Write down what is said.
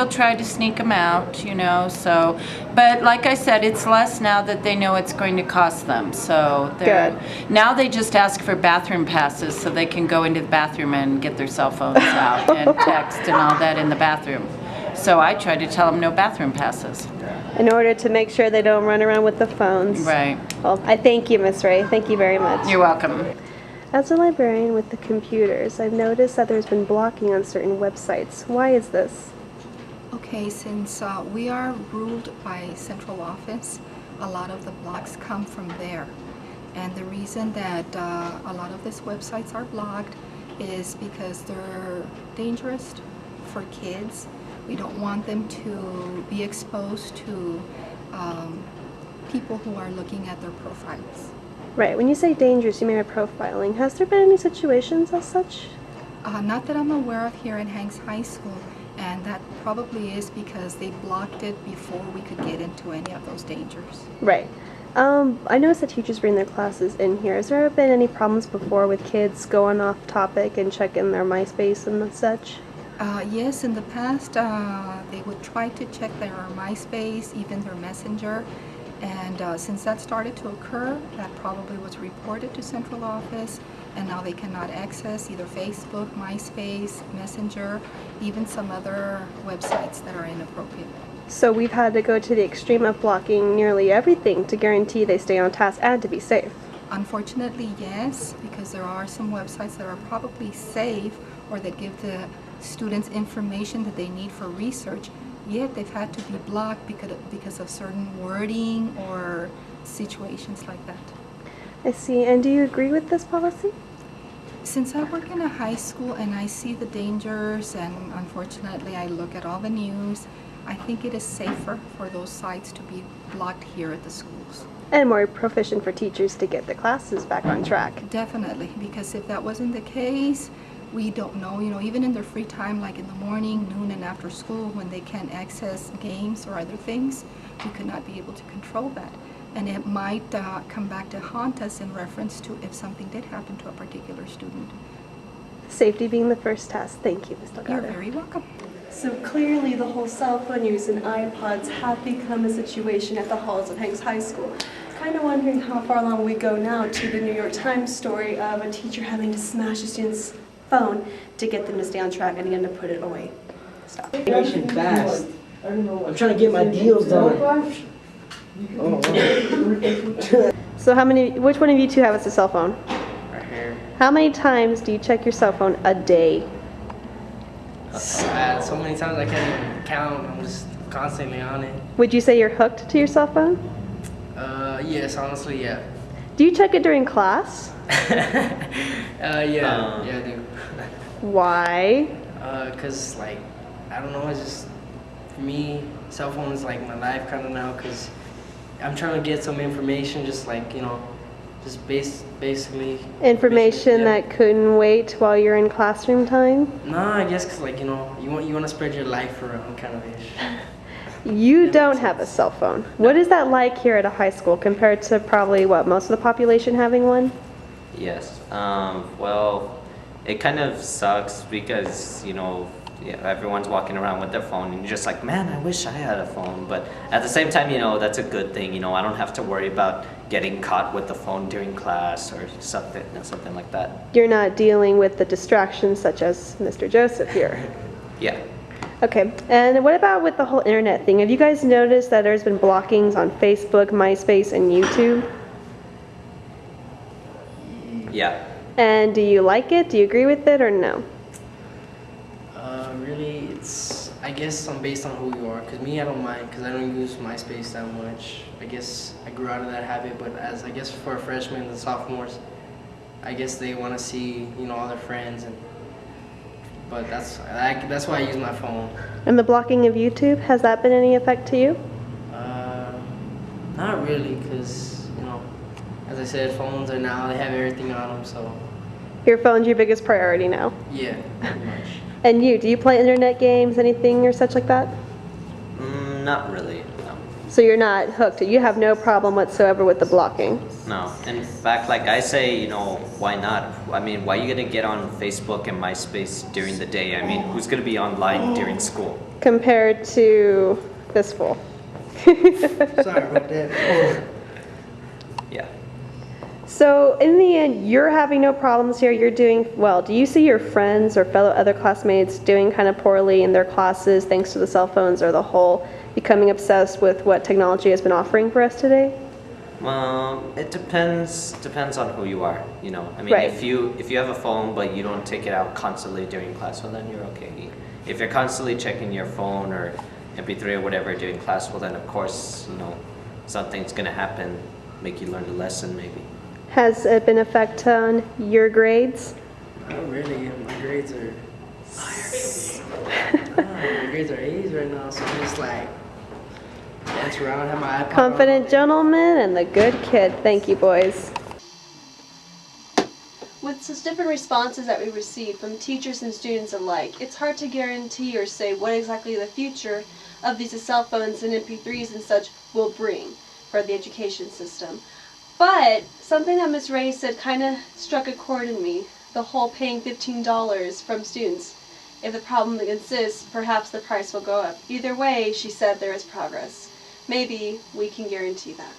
still try to sneak them out, you know, so, but like I said, it's less now that they know it's going to cost them, so now they just ask for bathroom passes so they can go into the bathroom and get their cell phones out and text and all that in the bathroom. So I try to tell them no bathroom passes. In order to make sure they don't run around with the phones. Right. Well, I thank you, Miss Ray. Thank you very much. You're welcome. As a librarian with the computers, I've noticed that there's been blocking on certain websites. Why is this? Okay, since we are ruled by central office, a lot of the blocks come from there. And the reason that a lot of these websites are blocked is because they're dangerous for kids. We don't want them to be exposed to people who are looking at their profiles. Right. When you say dangerous, you mean profiling. Has there been any situations as such? Not that I'm aware of here in Hanks High School, and that probably is because they blocked it before we could get into any of those dangers. Right. I noticed that teachers bring their classes in here. Has there been any problems before with kids going off topic and checking their MySpace and such? Yes, in the past they would try to check their MySpace, even their Messenger, and since that started to occur, that probably was reported to central office, and now they cannot access either Facebook, MySpace, Messenger, even some other websites that are inappropriate. So we've had to go to the extreme of blocking nearly everything to guarantee they stay on task and to be safe. Unfortunately, yes, because there are some websites that are probably safe or that give the students information that they need for research, yet they've had to be blocked because of certain wording or situations like that. I see. And do you agree with this policy? Since I work in a high school and I see the dangers, and unfortunately I look at all the news, I think it is safer for those sites to be blocked here at the schools. And more proficient for teachers to get the classes back on track. Definitely, because if that wasn't the case, we don't know, even in their free time, like in the morning, noon, and after school, when they can't access games or other things, we could not be able to control that. And it might come back to haunt us in reference to if something did happen to a particular student. Safety being the first task. Thank you, Ms. Delgado. You're very welcome. So clearly the whole cell phone use and iPods have become a situation at the halls of Hanks High School. Kind of wondering how far along we go now to the New York Times story of a teacher having to smash a student's phone to get them to stay on track and again to put it away. Stop. Fast. I'm trying to get my deals done. So which one of you two has a cell phone? Right here. How many times do you check your cell phone a day? So many times I can't even count. I'm just constantly on it. Would you say you're hooked to your cell phone? Yes, honestly, yeah. Do you check it during class? Yeah, I do. Why? Cause like, I don't know, it's just, for me, cell phone is like my life kind of now, cause I'm trying to get some information, just like, just basically. Information yeah. that couldn't wait while you're in classroom time? Nah, I guess cause like, you want to spread your life around kind of ish. You don't have a cell phone. What is that like here at a high school compared to probably most of the population having one? Yes. Well, it kind of sucks because, everyone's walking around with their phone and you're just like, man, I wish I had a phone. But at the same time, that's a good thing. I don't have to worry about getting caught with the phone during class or something like that. You're not dealing with the distractions such as Mr. Joseph here. Yeah. Okay, and what about with the whole internet thing? Have you guys noticed that there's been blockings on Facebook, MySpace, and YouTube? Yeah. And do you like it? Do you agree with it or no? Really, I guess I'm based on who you are. Cause me, I don't mind, cause I don't use MySpace that much. I guess I grew out of that habit, but I guess for freshmen and sophomores, I guess they want to see, all their friends, but that's why I use my phone. And the blocking of YouTube, has that been any effect to you? Not really, cause as I said, phones they have everything on them, so. Your phone's your biggest priority now? Yeah, pretty much. And do you play internet games, anything or such like that? Not really, no. So you're not hooked. You have no problem whatsoever with the blocking? No. In fact, like I say, you know, why not? I mean, why are you gonna get on Facebook and MySpace during the day? I mean, who's gonna be online during school? Compared to this fool. Sorry about that. Yeah. So in the end, you're having no problems here. You're doing well. Do you see your friends or fellow other classmates doing kind of poorly in their classes thanks to the cell phones or the whole becoming obsessed with what technology has been offering for us today? It depends on who you are, you know. I mean, Right. if you have a phone but you don't take it out constantly during class, well then you're okay. If you're constantly checking your phone or MP3 or whatever during class, well then of course, you know, something's gonna happen, make you learn a lesson maybe. Has it been effect on your grades? Not really. My grades are my grades are A's right now, so I'm just like dance around, have my iPod Confident on. gentleman and the good kid. Thank you, boys. With such different responses that we receive from teachers and students alike, it's hard to guarantee or say what exactly the future of these cell phones and MP3s and such will bring for the education system. But something that Ms. Ray said kind of struck a chord in me, the whole paying $15 from students. If the problem exists, perhaps the price will go up. Either way, she said there is progress. Maybe we can guarantee that.